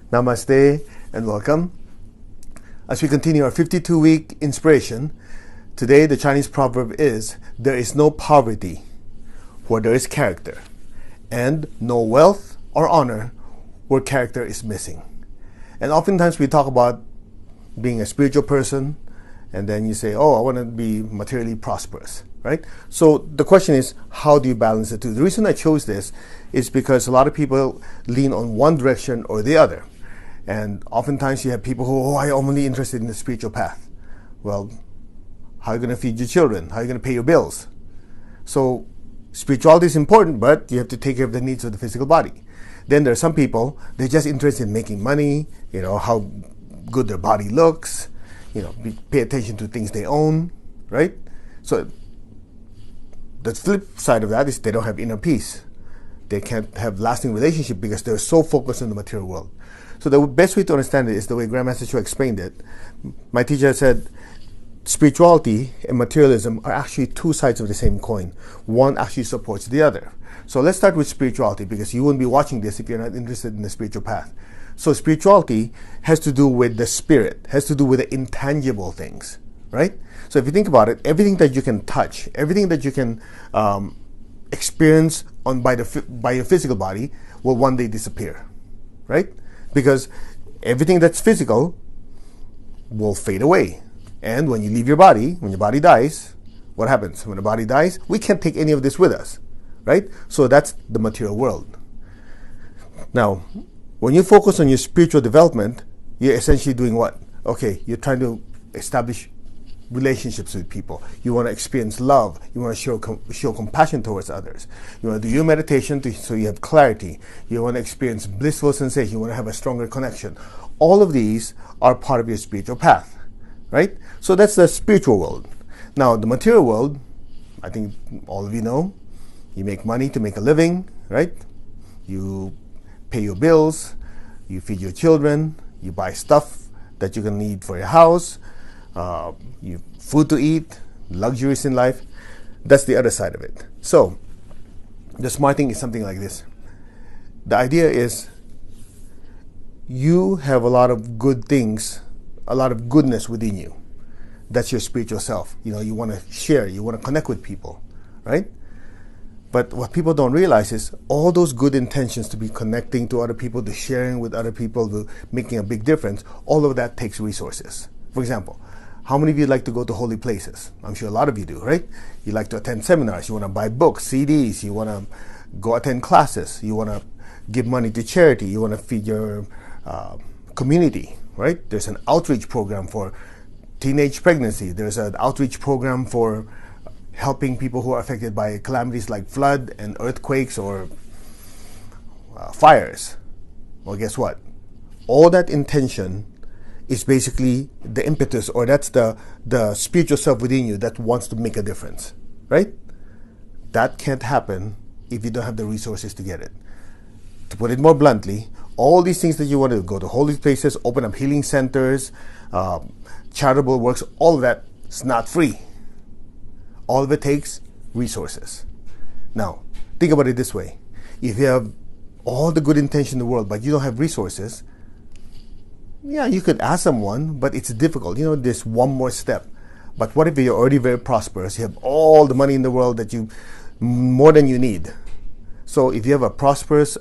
Namaste and welcome. As we continue our 52-week inspiration, today the Chinese proverb is, there is no poverty where there is character, and no wealth or honor where character is missing. And oftentimes we talk about being a spiritual person, and then you say, oh, I want to be materially prosperous, right? So the question is, how do you balance the two? The reason I chose this is because a lot of people lean on one direction or the other. And oftentimes you have people who, I'm only interested in the spiritual path. Well, how are you going to feed your children? How are you going to pay your bills? So spirituality is important, but you have to take care of the needs of the physical body. Then there are some people, they're just interested in making money, how good their body looks, pay attention to things they own, right? So the flip side of that is they don't have inner peace. They can't have lasting relationship because they're so focused on the material world. So the best way to understand it is the way Grandmaster Cho explained it. My teacher said, spirituality and materialism are actually two sides of the same coin. One actually supports the other. So let's start with spirituality, because you wouldn't be watching this if you're not interested in the spiritual path. So spirituality has to do with the spirit, has to do with the intangible things, right? So if you think about it, everything that you can touch, everything that you can experience by your physical body will one day disappear, right? Because everything that's physical will fade away. And when you leave your body, when your body dies, what happens? When the body dies, we can't take any of this with us, right? So that's the material world. Now, when you focus on your spiritual development, you're essentially doing what? Okay, you're trying to establish relationships with people. You want to experience love. You want to show compassion towards others. You want to do your meditation so you have clarity. You want to experience blissful sensation. You want to have a stronger connection. All of these are part of your spiritual path, right? So that's the spiritual world. Now, the material world, I think all of you know, you make money to make a living, right? You pay your bills, you feed your children, you buy stuff that you're going to need for your house, you food to eat, luxuries in life. That's the other side of it. So the smart thing is something like this. The idea is you have a lot of good things, a lot of goodness within you. That's your spiritual self. You want to share, you want to connect with people, right? But what people don't realize is all those good intentions to be connecting to other people, to sharing with other people, to making a big difference, all of that takes resources. For example, how many of you like to go to holy places? I'm sure a lot of you do, right? You like to attend seminars, you want to buy books, CDs, you want to go attend classes, you want to give money to charity, you want to feed your community, right? There's an outreach program for teenage pregnancy. There's an outreach program for helping people who are affected by calamities like flood and earthquakes or fires. Well, guess what? All that intention is basically the impetus, or that's the spiritual self within you that wants to make a difference, right? That can't happen if you don't have the resources to get it. To put it more bluntly, all these things that you want to go to holy places, open up healing centers, charitable works, all of that is not free. All of it takes resources. Now, think about it this way. If you have all the good intention in the world, but you don't have resources, yeah, you could ask someone, but it's difficult. There's one more step. But what if you're already very prosperous? You have all the money in the world more than you need. So if you have a prosperous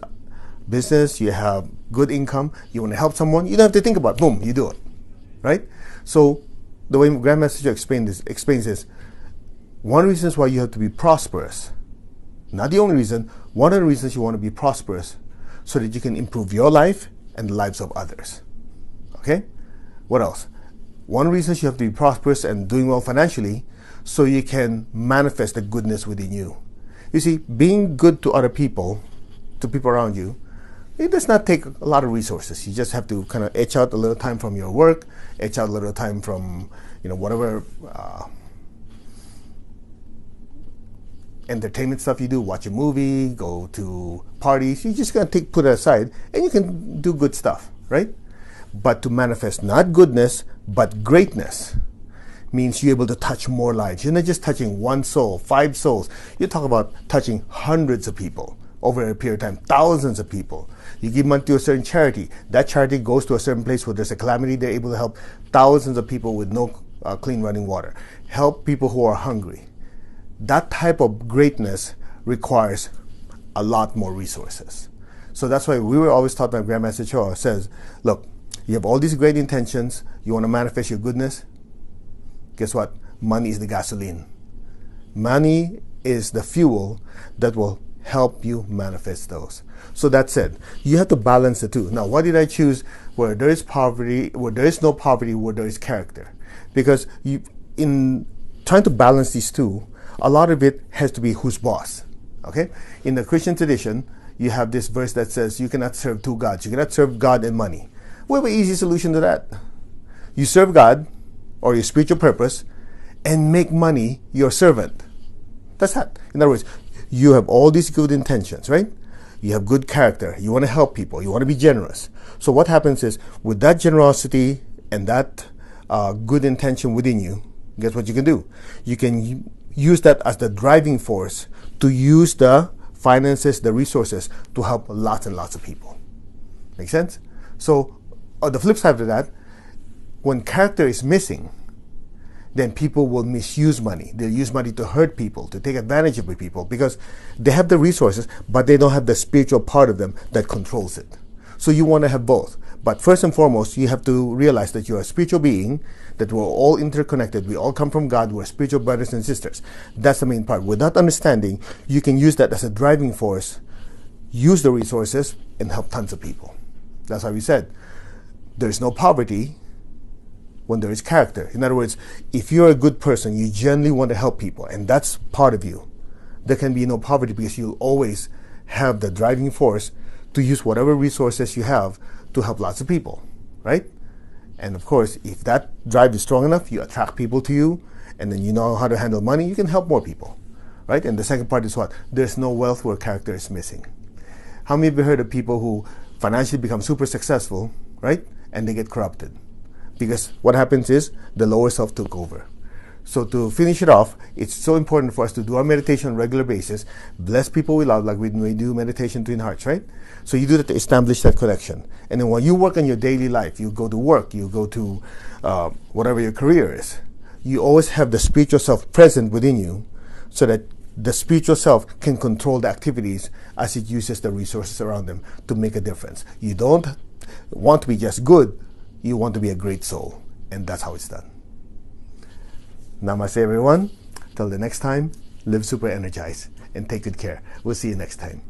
business, you have good income, you want to help someone, you don't have to think about it. Boom, you do it, right? So the way Grandmaster Cho explains this, one of the reasons why you have to be prosperous, not the only reason, one of the reasons you want to be prosperous, so that you can improve your life and the lives of others. Okay? What else? One reason you have to be prosperous and doing well financially, so you can manifest the goodness within you. You see, being good to other people, to people around you, it does not take a lot of resources. You just have to kind of etch out a little time from your work, etch out a little time from, whatever entertainment stuff you do, watch a movie, go to parties. You just gotta put it aside, and you can do good stuff, right? But to manifest not goodness, but greatness, means you're able to touch more lives. You're not just touching one soul, 5 souls. You're talking about touching hundreds of people, over a period of time. Thousands of people. You give money to a certain charity. That charity goes to a certain place where there's a calamity. They're able to help thousands of people with no clean running water. Help people who are hungry. That type of greatness requires a lot more resources. So that's why we were always taught by Grandmaster Cho says, look, you have all these great intentions. You want to manifest your goodness? Guess what? Money is the gasoline. Money is the fuel that will help you manifest those. So that's it. You have to balance the two. Now, why did I choose where there is poverty, where there is no poverty, where there is character? Because in trying to balance these two, a lot of it has to be who's boss. Okay? In the Christian tradition, you have this verse that says you cannot serve two gods. You cannot serve God and money. We have an easy solution to that. You serve God or your spiritual purpose and make money your servant. That's that. In other words, you have all these good intentions, right? You have good character. You want to help people. You want to be generous. So what happens is, with that generosity and that good intention within you, guess what you can do? You can use that as the driving force to use the finances, the resources to help lots and lots of people. Make sense? So on the flip side of that, when character is missing, then people will misuse money. They'll use money to hurt people, to take advantage of people, because they have the resources, but they don't have the spiritual part of them that controls it. So you want to have both. But first and foremost, you have to realize that you're a spiritual being, that we're all interconnected. We all come from God. We're spiritual brothers and sisters. That's the main part. With that understanding, you can use that as a driving force, use the resources, and help tons of people. That's why we said, there's no poverty when there is character. In other words, if you're a good person, you genuinely want to help people, and that's part of you, there can be no poverty, because you'll always have the driving force to use whatever resources you have to help lots of people, right? And of course, if that drive is strong enough, you attract people to you, and then you know how to handle money, you can help more people, right? And the second part is what? There's no wealth where character is missing. How many of you heard of people who financially become super successful, right? And they get corrupted? Because what happens is the lower self took over. So to finish it off, it's so important for us to do our meditation on a regular basis, bless people we love, like when we do meditation Twin Hearts, right? So you do that to establish that connection. And then when you work on your daily life, you go to work, you go to whatever your career is, you always have the spiritual self present within you, so that the spiritual self can control the activities as it uses the resources around them to make a difference. You don't want to be just good, you want to be a great soul. And that's how it's done. Namaste, everyone. Till the next time, live super energized and take good care. We'll see you next time.